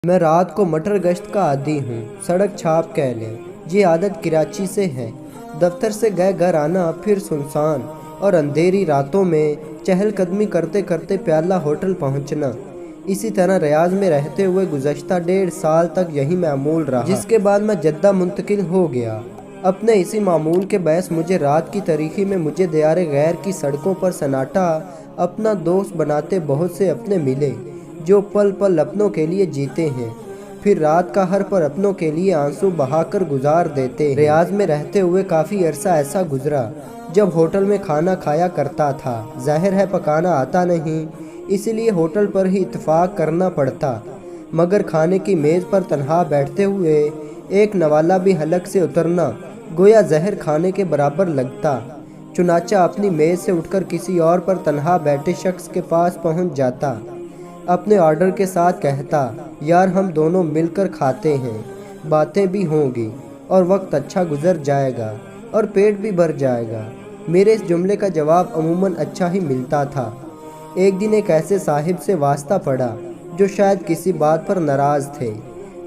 میں رات کو مٹر گشت کا عادی ہوں، سڑک چھاپ کہہ لیں، یہ عادت کراچی سے ہے۔ دفتر سے گئے گھر آنا، پھر سنسان اور اندھیری راتوں میں چہل قدمی کرتے کرتے پیالہ ہوٹل پہنچنا۔ اسی طرح ریاض میں رہتے ہوئے گزشتہ 1.5 سال تک یہی معمول رہا، جس کے بعد میں جدہ منتقل ہو گیا۔ اپنے اسی معمول کے باعث مجھے رات کی تاریکی میں مجھے دیار غیر کی سڑکوں پر سناٹا اپنا دوست بناتے بہت سے اپنے ملے، جو پل پل اپنوں کے لیے جیتے ہیں، پھر رات کا ہر پل اپنوں کے لیے آنسو بہا کر گزار دیتے ہیں۔ ریاض میں رہتے ہوئے کافی عرصہ ایسا گزرا جب ہوٹل میں کھانا کھایا کرتا تھا۔ ظاہر ہے پکانا آتا نہیں، اس لیے ہوٹل پر ہی اتفاق کرنا پڑتا، مگر کھانے کی میز پر تنہا بیٹھتے ہوئے ایک نوالہ بھی حلق سے اترنا گویا زہر کھانے کے برابر لگتا۔ چنانچہ اپنی میز سے اٹھ کر کسی اور پر تنہا بیٹھے شخص کے پاس پہنچ جاتا، اپنے آرڈر کے ساتھ کہتا، یار ہم دونوں مل کر کھاتے ہیں، باتیں بھی ہوں گی اور وقت اچھا گزر جائے گا اور پیٹ بھی بھر جائے گا۔ میرے اس جملے کا جواب عموماً اچھا ہی ملتا تھا۔ ایک دن ایک ایسے صاحب سے واسطہ پڑا جو شاید کسی بات پر ناراض تھے۔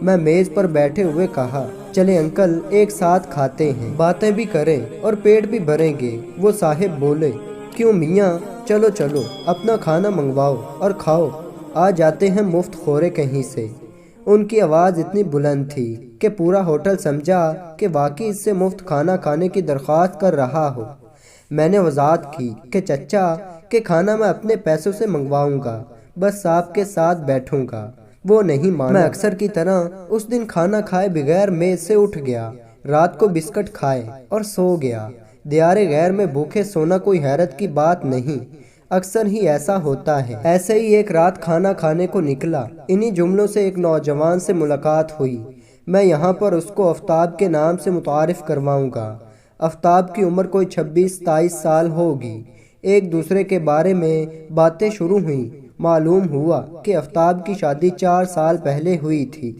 میں میز پر بیٹھے ہوئے کہا، چلیں انکل ایک ساتھ کھاتے ہیں، باتیں بھی کریں اور پیٹ بھی بھریں گے۔ وہ صاحب بولے، کیوں میاں، چلو چلو اپنا کھانا منگواؤ اور کھاؤ، آ جاتے ہیں مفت خورے کہیں سے۔ ان کی آواز اتنی بلند تھی کہ پورا ہوٹل سمجھا کہ واقعی اس سے مفت کھانا کھانے کی درخواست کر رہا ہو۔ میں نے وضاحت کی کہ چچا کہ کھانا میں اپنے پیسوں سے منگواؤں گا، بس آپ کے ساتھ بیٹھوں گا۔ وہ نہیں مانا۔ میں اکثر کی طرح اس دن کھانا کھائے بغیر میز سے اٹھ گیا، رات کو بسکٹ کھائے اور سو گیا۔ دیار غیر میں بھوکے سونا کوئی حیرت کی بات نہیں، اکثر ہی ایسا ہوتا ہے۔ ایسے ہی ایک رات کھانا کھانے کو نکلا، انہی جملوں سے ایک نوجوان سے ملاقات ہوئی۔ میں یہاں پر اس کو آفتاب کے نام سے متعارف کرواؤں گا۔ آفتاب کی عمر کوئی 26-27 سال ہوگی۔ ایک دوسرے کے بارے میں باتیں شروع ہوئیں۔ معلوم ہوا کہ آفتاب کی شادی 4 سال پہلے ہوئی تھی۔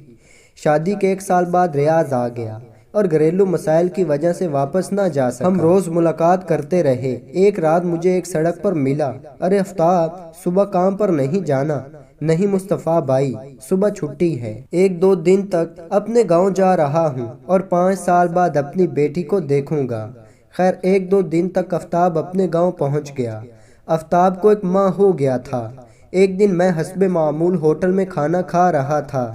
شادی کے 1 سال بعد ریاض آ گیا اور گھریلو مسائل کی وجہ سے واپس نہ جا سکا۔ ہم روز ملاقات کرتے رہے۔ ایک رات مجھے ایک سڑک پر ملا، ارے آفتاب صبح کام پر نہیں جانا؟ نہیں مصطفیٰ بھائی، صبح چھٹی ہے، 1-2 دن تک اپنے گاؤں جا رہا ہوں اور 5 سال بعد اپنی بیٹی کو دیکھوں گا۔ خیر 1-2 دن تک آفتاب اپنے گاؤں پہنچ گیا۔ آفتاب کو 1 ماہ ہو گیا تھا۔ ایک دن میں حسب معمول ہوٹل میں کھانا کھا رہا تھا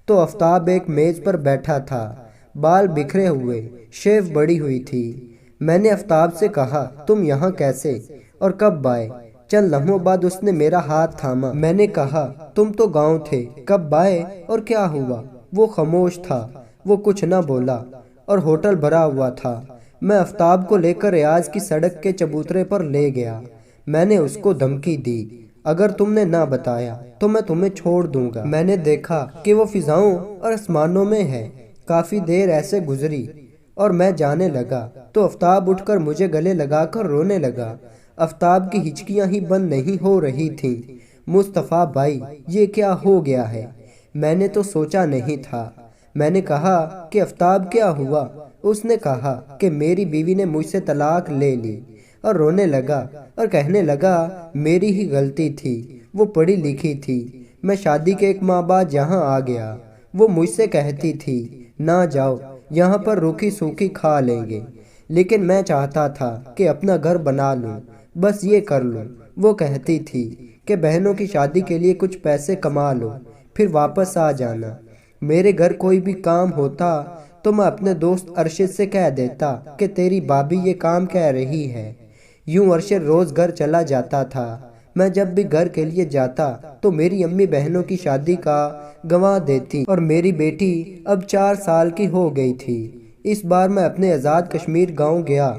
تو آفتاب ایک میز پر بیٹھا تھا، بال بکھرے ہوئے، شیو بڑی ہوئی تھی۔ میں نے آفتاب سے کہا، تم یہاں کیسے اور کب آئے؟ چند لمحوں بعد اس نے میرا ہاتھ تھاما۔ میں نے کہا، تم تو گاؤں تھے، کب آئے اور کیا ہوا؟ وہ خاموش تھا، وہ کچھ نہ بولا اور ہوٹل بھرا ہوا تھا۔ میں آفتاب کو لے کر ریاض کی سڑک کے چبوترے پر لے گیا۔ میں نے اس کو دھمکی دی، اگر تم نے نہ بتایا تو میں تمہیں چھوڑ دوں گا۔ میں نے دیکھا کہ وہ فضاؤں اور آسمانوں میں ہے۔ کافی دیر ایسے گزری اور میں جانے لگا تو آفتاب اٹھ کر مجھے گلے لگا کر رونے لگا۔ آفتاب کی ہچکیاں ہی بند نہیں ہو رہی تھیں۔ مصطفیٰ بھائی یہ کیا ہو گیا ہے؟ میں نے تو سوچا نہیں تھا۔ میں نے کہا کہ آفتاب کیا ہوا؟ اس نے کہا کہ میری بیوی نے مجھ سے طلاق لے لی، اور رونے لگا اور کہنے لگا میری ہی غلطی تھی، وہ پڑھی لکھی تھی، میں شادی کے 1 ماہ بعد یہاں آ گیا۔ وہ مجھ سے کہتی تھی نہ جاؤ، یہاں پر روکھی سوکھی کھا لیں گے، لیکن میں چاہتا تھا کہ اپنا گھر بنا لوں، بس یہ کر لوں۔ وہ کہتی تھی کہ بہنوں کی شادی کے لیے کچھ پیسے کما لو، پھر واپس آ جانا۔ میرے گھر کوئی بھی کام ہوتا تو میں اپنے دوست ارشد سے کہہ دیتا کہ تیری بھابھی یہ کام کہہ رہی ہے۔ یوں ارشد روز گھر چلا جاتا تھا۔ میں جب بھی گھر کے لیے جاتا تو میری امی بہنوں کی شادی کا گواہ دیتی اور میری بیٹی اب 4 سال کی ہو گئی تھی۔ اس بار میں اپنے آزاد کشمیر گاؤں گیا۔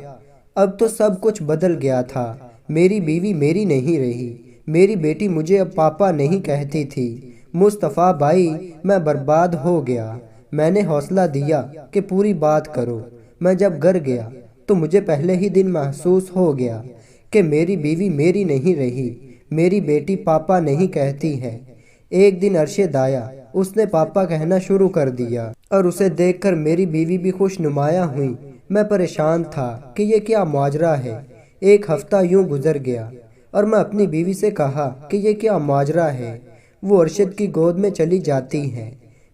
اب تو سب کچھ بدل گیا تھا۔ میری بیوی میری نہیں رہی، میری بیٹی مجھے اب پاپا نہیں کہتی تھی۔ مصطفیٰ بھائی میں برباد ہو گیا۔ میں نے حوصلہ دیا کہ پوری بات کرو۔ میں جب گھر گیا تو مجھے پہلے ہی دن محسوس ہو گیا کہ میری بیوی میری نہیں رہی، میری بیٹی پاپا نہیں کہتی ہے۔ ایک دن ارشد آیا، اس نے پاپا کہنا شروع کر دیا اور اسے دیکھ کر میری بیوی بھی خوش نمایاں ہوئی۔ میں پریشان تھا کہ یہ کیا ماجرا ہے۔ 1 ہفتہ یوں گزر گیا اور میں اپنی بیوی سے کہا کہ یہ کیا ماجرا ہے۔ وہ ارشد کی گود میں چلی جاتی ہے،